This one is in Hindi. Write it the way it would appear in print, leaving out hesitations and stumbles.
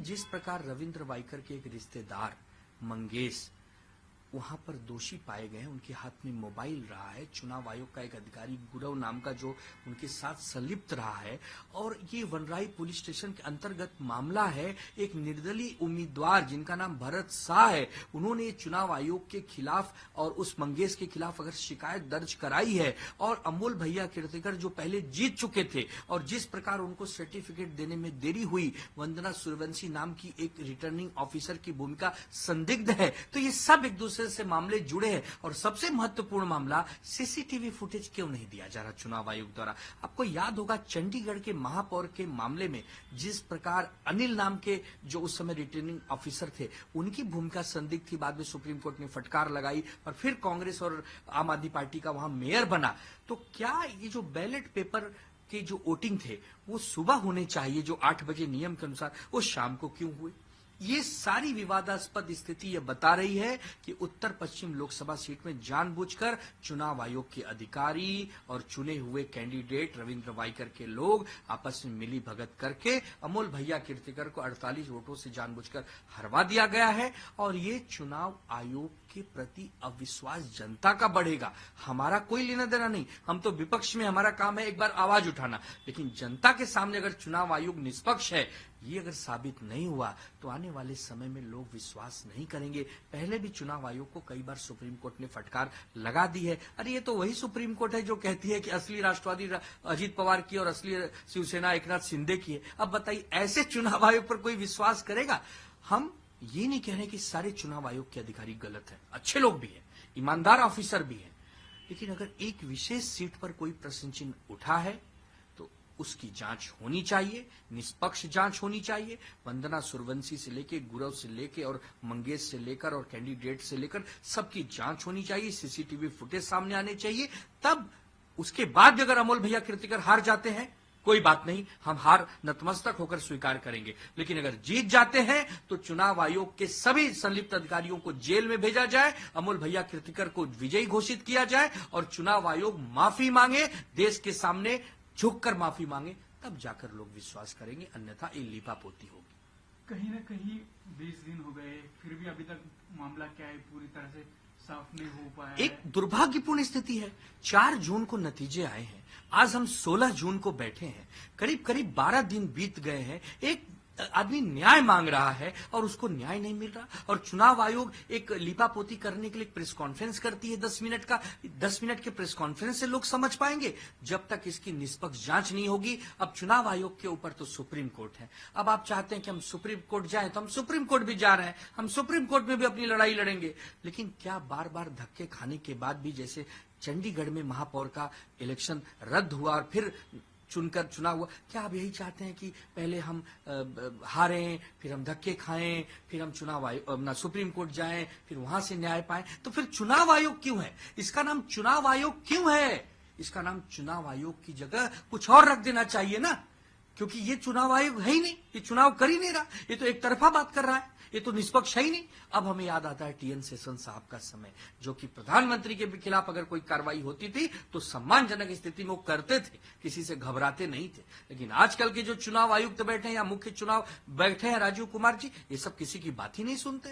जिस प्रकार रविंद्र वाइकर के एक रिश्तेदार मंगेश वहां पर दोषी पाए गए हैं, उनके हाथ में मोबाइल रहा है, चुनाव आयोग का एक अधिकारी गुरव नाम का जो उनके साथ संलिप्त रहा है, और ये वनराई पुलिस स्टेशन के अंतर्गत मामला है। एक निर्दलीय उम्मीदवार जिनका नाम भरत शाह है, उन्होंने चुनाव आयोग के खिलाफ और उस मंगेश के खिलाफ अगर शिकायत दर्ज कराई है, और अमोल भैया कीर्तिकर जो पहले जीत चुके थे और जिस प्रकार उनको सर्टिफिकेट देने में देरी हुई, वंदना सूर्यवंशी नाम की एक रिटर्निंग ऑफिसर की भूमिका संदिग्ध है। तो ये सब एक दूसरे से मामले जुड़े हैं। और सबसे महत्वपूर्ण मामला, सीसीटीवी फुटेज क्यों नहीं दिया जा रहा चुनाव आयोग द्वारा। आपको याद होगा चंडीगढ़ के महापौर के मामले में जिस प्रकार अनिल नाम के जो उस समय रिटर्निंग ऑफिसर थे, उनकी भूमिका संदिग्ध थी। बाद में सुप्रीम कोर्ट ने फटकार लगाई और फिर कांग्रेस और आम आदमी पार्टी का वहां मेयर बना। तो क्या ये जो बैलेट पेपर के जो वोटिंग थे वो सुबह होने चाहिए, जो 8 बजे नियम के अनुसार, वो शाम को क्यों हुए। ये सारी विवादास्पद स्थिति ये बता रही है कि उत्तर पश्चिम लोकसभा सीट में जानबूझकर चुनाव आयोग के अधिकारी और चुने हुए कैंडिडेट रविंद्र वाइकर के लोग आपस में मिली भगत करके अमोल भैया कीर्तिकर को 48 वोटों से जानबूझकर हरवा दिया गया है। और ये चुनाव आयोग के प्रति अविश्वास जनता का बढ़ेगा। हमारा कोई लेना देना नहीं, हम तो विपक्ष में, हमारा काम है एक बार आवाज उठाना, लेकिन जनता के सामने अगर चुनाव आयोग निष्पक्ष है, ये अगर साबित नहीं हुआ तो आने वाले समय में लोग विश्वास नहीं करेंगे। पहले भी चुनाव आयोग को कई बार सुप्रीम कोर्ट ने फटकार लगा दी है। अरे ये तो वही सुप्रीम कोर्ट है जो कहती है कि असली राष्ट्रवादी अजीत पवार की और असली शिवसेना एकनाथ शिंदे की है। अब बताइए, ऐसे चुनाव आयोग पर कोई विश्वास करेगा। हम ये नहीं कह रहे कि सारे चुनाव आयोग के अधिकारी गलत हैं, अच्छे लोग भी हैं, ईमानदार ऑफिसर भी हैं, लेकिन अगर एक विशेष सीट पर कोई प्रश्न चिन्ह उठा है तो उसकी जांच होनी चाहिए, निष्पक्ष जांच होनी चाहिए। वंदना सूर्यवंशी से लेके, गुरव से लेके और मंगेश से लेकर और कैंडिडेट से लेकर सबकी जांच होनी चाहिए, सीसीटीवी फुटेज सामने आने चाहिए। तब उसके बाद अगर अमोल भैया कीर्तिकर हार जाते हैं, कोई बात नहीं, हम हार नतमस्तक होकर स्वीकार करेंगे। लेकिन अगर जीत जाते हैं तो चुनाव आयोग के सभी संलिप्त अधिकारियों को जेल में भेजा जाए, अमोल भैया कीर्तिकर को विजयी घोषित किया जाए और चुनाव आयोग माफी मांगे, देश के सामने झुककर माफी मांगे, तब जाकर लोग विश्वास करेंगे, अन्यथा ये लीपापोती होगी। कहीं ना कहीं 20 दिन हो गए, फिर भी अभी तक मामला क्या है पूरी तरह से साफ नहीं हो पाया। एक दुर्भाग्यपूर्ण स्थिति है। 4 जून को नतीजे आए हैं, आज हम 16 जून को बैठे हैं, करीब करीब 12 दिन बीत गए हैं। एक आदमी न्याय मांग रहा है और उसको न्याय नहीं मिल रहा, और चुनाव आयोग एक लीपापोती करने के लिए प्रेस कॉन्फ्रेंस करती है 10 मिनट का। 10 मिनट के प्रेस कॉन्फ्रेंस से लोग समझ पाएंगे, जब तक इसकी निष्पक्ष जांच नहीं होगी। अब चुनाव आयोग के ऊपर तो सुप्रीम कोर्ट है। अब आप चाहते हैं कि हम सुप्रीम कोर्ट जाएं, तो हम सुप्रीम कोर्ट भी जा रहे हैं, हम सुप्रीम कोर्ट में भी अपनी लड़ाई लड़ेंगे। लेकिन क्या बार बार धक्के खाने के बाद भी, जैसे चंडीगढ़ में महापौर का इलेक्शन रद्द हुआ और फिर चुनकर चुनाव हुआ, क्या आप यही चाहते हैं कि पहले हम हारें, फिर हम धक्के खाएं, फिर हम चुनाव आयोग सुप्रीम कोर्ट जाएं, फिर वहां से न्याय पाएं? तो फिर चुनाव आयोग क्यों है? इसका नाम चुनाव आयोग क्यों है? इसका नाम चुनाव आयोग की जगह कुछ और रख देना चाहिए ना, क्योंकि ये चुनाव आयोग है ही नहीं, ये चुनाव कर ही नहीं रहा, ये तो एक तरफा बात कर रहा है, ये तो निष्पक्ष है ही नहीं। अब हमें याद आता है टीएन शेषन साहब का समय, जो कि प्रधानमंत्री के खिलाफ अगर कोई कार्रवाई होती थी तो सम्मानजनक स्थिति में वो करते थे, किसी से घबराते नहीं थे। लेकिन आजकल के जो चुनाव आयुक्त बैठे हैं या मुख्य चुनाव बैठे हैं राजीव कुमार जी, ये सब किसी की बात ही नहीं सुनते।